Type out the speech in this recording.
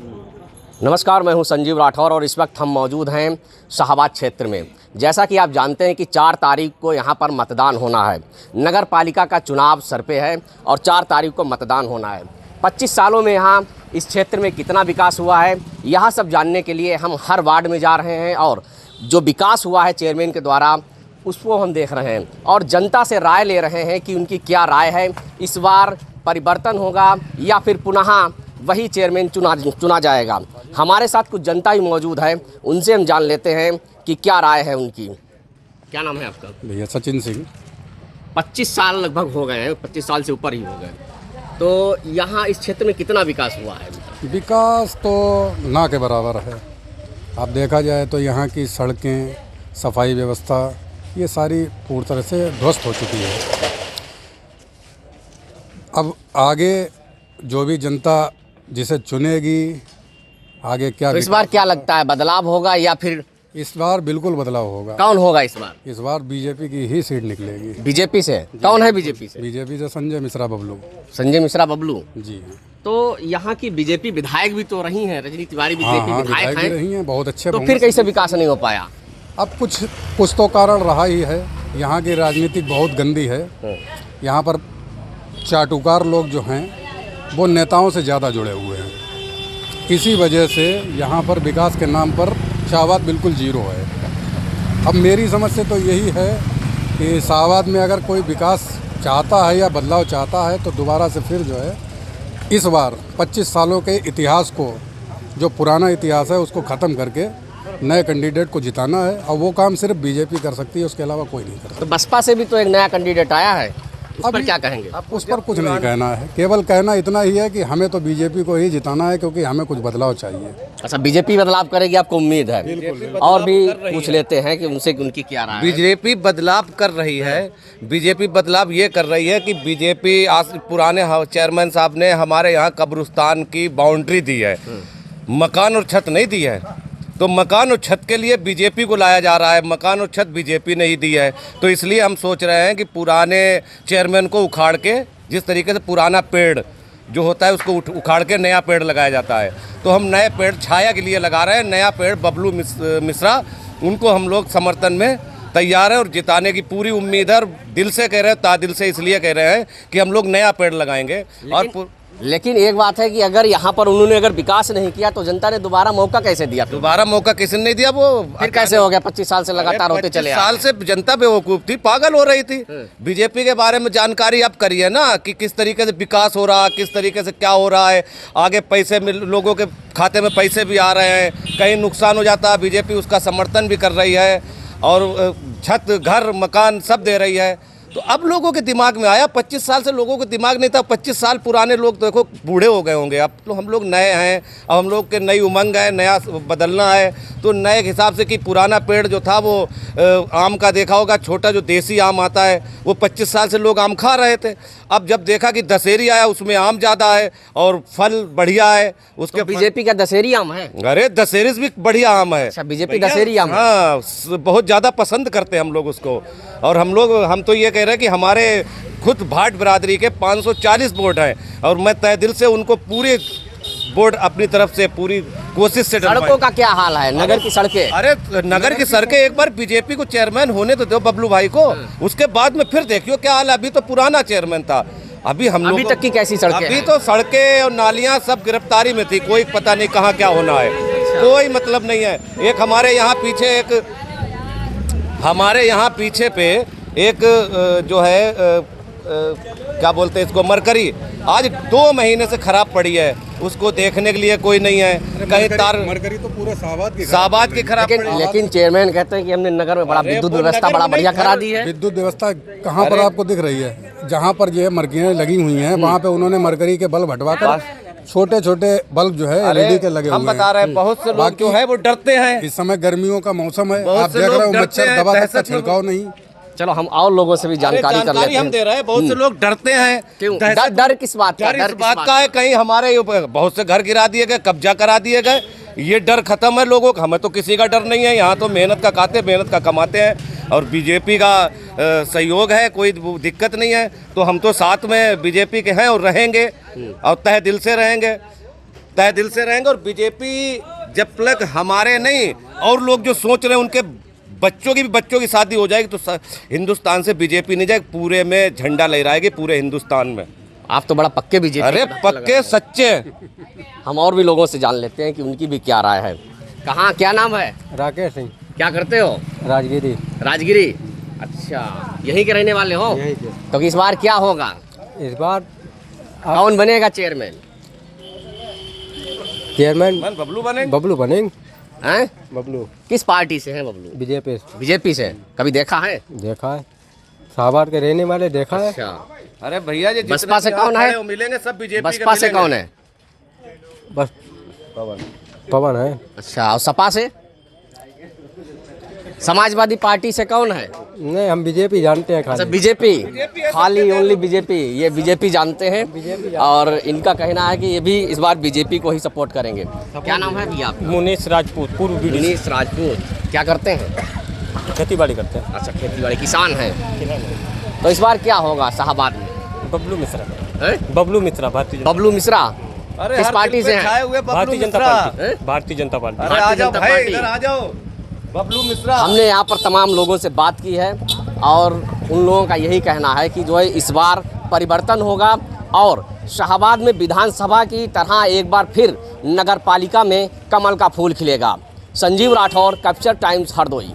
नमस्कार, मैं हूं संजीव राठौर और इस वक्त हम मौजूद हैं शाहबाद क्षेत्र में। जैसा कि आप जानते हैं कि 4 तारीख को यहां पर मतदान होना है। नगर पालिका का चुनाव सर पे है और 4 तारीख को मतदान होना है। 25 सालों में यहां इस क्षेत्र में कितना विकास हुआ है, यह सब जानने के लिए हम हर वार्ड में जा रहे हैं और जो विकास हुआ है चेयरमैन के द्वारा उसको हम देख रहे हैं और जनता से राय ले रहे हैं कि उनकी क्या राय है। इस बार परिवर्तन होगा या फिर पुनः वही चेयरमैन चुना जाएगा। हमारे साथ कुछ जनता ही मौजूद है, उनसे हम जान लेते हैं कि क्या राय है उनकी। क्या नाम है आपका? भैया सचिन सिंह। 25 साल लगभग हो गए हैं, 25 साल से ऊपर ही हो गए। तो यहाँ इस क्षेत्र में कितना विकास हुआ है? विकास तो ना के बराबर है। आप देखा जाए तो यहाँ की सड़कें, सफाई व्यवस्था ये सारी पूरी तरह से ध्वस्त हो चुकी है। अब आगे जो भी जनता जिसे चुनेगी, आगे क्या तो इस बार क्या लगता है, बदलाव होगा या फिर? इस बार बिल्कुल बदलाव होगा। कौन होगा इस बार? इस बार बीजेपी की ही सीट निकलेगी। बीजेपी से? कौन है बीजेपी से? बीजेपी से संजय मिश्रा बबलू। संजय मिश्रा बबलू जी। तो यहाँ की बीजेपी विधायक भी तो रही हैं, रजनी तिवारी बीजेपी विधायक भी रही हैं, बहुत अच्छे। तो फिर कैसे विकास नहीं हो पाया? अब कुछ तो कारण रहा ही है। यहाँ की राजनीति बहुत गंदी है। यहाँ पर चाटुकार लोग जो हैं वो नेताओं से ज़्यादा जुड़े हुए हैं। इसी वजह से यहाँ पर विकास के नाम पर शाहबाद बिल्कुल जीरो है। अब मेरी समझ से तो यही है कि शाहबाद में अगर कोई विकास चाहता है या बदलाव चाहता है तो दोबारा से फिर जो है इस बार 25 सालों के इतिहास को, जो पुराना इतिहास है उसको ख़त्म करके नए कैंडिडेट को जिताना है। और वो काम सिर्फ बीजेपी कर सकती है, उसके अलावा कोई नहीं कर सकता। तो बसपा से भी तो एक नया कैंडिडेट आया है, उस पर क्या कहेंगे? उस पर कुछ नहीं कहना है, केवल कहना इतना ही है कि हमें तो बीजेपी को ही जिताना है क्योंकि हमें कुछ बदलाव चाहिए। अच्छा, बीजेपी बदलाव करेगी आपको उम्मीद है? और भी पूछ लेते हैं कि उनसे उनकी क्या राय है। बीजेपी बदलाव कर रही है। बीजेपी बदलाव ये कर रही है कि बीजेपी आज पुराने चेयरमैन साहब ने हमारे यहाँ कब्रिस्तान की बाउंड्री दी है, मकान और छत नहीं दी है। तो मकान और छत के लिए बीजेपी को लाया जा रहा है, मकान और छत बीजेपी ने ही दी है। तो इसलिए हम सोच रहे हैं कि पुराने चेयरमैन को उखाड़ के, जिस तरीके से पुराना पेड़ जो होता है उसको उखाड़ के नया पेड़ लगाया जाता है, तो हम नए पेड़ छाया के लिए लगा रहे हैं। नया पेड़ बबलू मिश्रा, उनको हम लोग समर्थन में तैयार है और जिताने की पूरी उम्मीद है। और दिल से कह रहे हैं, तादिल से इसलिए कह रहे हैं कि हम लोग नया पेड़ लगाएंगे। लेकिन एक बात है कि अगर यहाँ पर उन्होंने अगर विकास नहीं किया तो जनता ने दोबारा मौका कैसे दिया? दोबारा मौका किसी ने नहीं दिया। वो फिर कैसे हो गया? 25 साल से लगातार होते चले। 25 साल से जनता बेवकूफ थी, पागल हो रही थी। बीजेपी के बारे में जानकारी आप करिए ना कि किस तरीके से विकास हो रहा है, किस तरीके से क्या हो रहा है। आगे पैसे लोगों के खाते में पैसे भी आ रहे हैं, कहीं नुकसान हो जाता है बीजेपी उसका समर्थन भी कर रही है और छत, घर, मकान सब दे रही है। तो अब लोगों के दिमाग में आया, 25 साल से लोगों को दिमाग नहीं था। 25 साल पुराने लोग तो देखो बूढ़े हो गए होंगे। अब तो हम लोग नए हैं, अब हम लोग के नई उमंग है, नया बदलना है। तो नए हिसाब से कि पुराना पेड़ जो था वो आम का देखा होगा, छोटा जो देसी आम आता है, वो 25 साल से लोग आम खा रहे थे। अब जब देखा कि दशहरी आया उसमें आम ज़्यादा है और फल बढ़िया है उसके। तो बीजेपी का दशहरी आम है? अरे दशहरी भी बढ़िया आम है। अच्छा, बीजेपी दशहरी आम? हाँ, बहुत ज़्यादा पसंद करते हैं हम लोग उसको। और हम तो ये कह रहे हैं कि हमारे खुद भाट बिरादरी के 540 वोट हैं और मैं तय दिल से उनको पूरे वोट अपनी तरफ से पूरी कोशिश से। सड़कों का क्या हाल है, नगर की सड़कें? अरे नगर की सड़कें एक बार बीजेपी को चेयरमैन होने तो दो बबलू भाई को, उसके बाद में फिर देखियो क्या हाल है। अभी तो पुराना चेयरमैन था, अभी हम लोग अभी तक की कैसी सड़कें? अभी तो सड़कें और नालियाँ सब गिरफ्तारी में थी, कोई पता नहीं कहाँ क्या होना है, कोई मतलब नहीं है। एक हमारे यहाँ पीछे पे एक जो है क्या बोलते हैं इसको, मरकरी आज 2 महीने से खराब पड़ी है, उसको देखने के लिए कोई नहीं है। कहीं तार मरकरी तो पूरे शाहबाद की खराब पड़ी। लेकिन चेयरमैन कहते हैं कि हमने नगर में बड़ा विद्युत व्यवस्था बड़ा बढ़िया करा दी है। विद्युत व्यवस्था कहाँ पर आपको दिख रही है? जहाँ पर जो है मरकरियाँ लगी हुई हैं वहाँ पे उन्होंने मरकरी के बल्ब हटवाकर छोटे छोटे बल्ब जो है एलईडी के लगे हुए हैं। हम बता रहे हैं बहुत से लोग जो है वो डरते हैं। इस समय गर्मियों का मौसम है, आप देख रहे हो मच्छर दवा तक का छिड़काव नहीं। चलो हम और लोगों से भी जानकारी कर लेते हैं। हम दे रहे हैं, बहुत से लोग डरते हैं। क्यों? डर किस बात का? डर इस बात का है कहीं हमारे बहुत से घर गिरा दिए गए, कब्जा करा दिए गए। ये डर खत्म है लोगों का। हमें तो किसी का डर नहीं है, यहाँ तो मेहनत का खाते, मेहनत का कमाते हैं और बीजेपी का सहयोग है, कोई दिक्कत नहीं है। तो हम तो साथ में बीजेपी के हैं और रहेंगे और तहे दिल से रहेंगे। तय दिल से रहेंगे। और बीजेपी जब तक हमारे नहीं और लोग जो सोच रहे हैं उनके बच्चों की शादी हो जाएगी तो हिंदुस्तान से बीजेपी नहीं जाएगी, पूरे में झंडा लहराएगी पूरे हिंदुस्तान में। आप तो बड़ा पक्के बीजेपी। अरे पक्के सच्चे। हम और भी लोगों से जान लेते हैं कि उनकी भी क्या राय है। कहाँ, क्या नाम है? राकेश सिंह, क्या करते हो? राजगिरी। राजगिरी, अच्छा, यहीं के रहने वाले हो? यहीं के। तो इस बार क्या होगा? इस बार कौन बनेगा चेयरमैन? चेयरमैन बबलू बने। बबलू बनेंगे। हैं? बबलू किस पार्टी से हैं बबलू? बीजेपी बीजेपी से। कभी देखा है? देखा है, शाहबाद के रहने वाले देखा है। अच्छा, अरे भैया जी बसपा से कौन है? मिलेंगे सब बीजेपी के बसपा से कौन है? बस पवन है। अच्छा, और सपा से? समाजवादी पार्टी से कौन है? नहीं, हम बीजेपी जानते हैं अच्छा, खाली। बीजेपी, खाली ओनली बीजेपी। ये बीजेपी जानते हैं और इनका कहना है कि ये भी इस बार बीजेपी को ही सपोर्ट करेंगे। क्या नाम है भैया आपका? मुनीश राजपूत, पूर्व बीडीसी। मुनीश राजपूत। क्या करते हैं? खेती बाड़ी करते हैं। अच्छा, खेती बाड़ी, किसान हैं। तो इस बार क्या होगा शाहबाद में? बबलू मिश्रा। हैं? बबलू मिश्रा, भारतीय जनता बबलू मिश्रा अरे किस हर पार्टी दिल से पे हैं? छाए हुए बबलू भारतीय जनता मिश्रा। पार्टी। हैं? भारतीय जनता पार्टी। अरे आ जाओ जनता भाई, पार्टी। इधर आ जाओ। बबलू मिश्रा। हमने यहाँ पर तमाम लोगों से बात की है और उन लोगों का यही कहना है कि जो है इस बार परिवर्तन होगा और शाहबाद में विधानसभा की तरह एक बार फिर नगर पालिका में कमल का फूल खिलेगा। Sanjeev Rathore, Capture Times, Hardoi.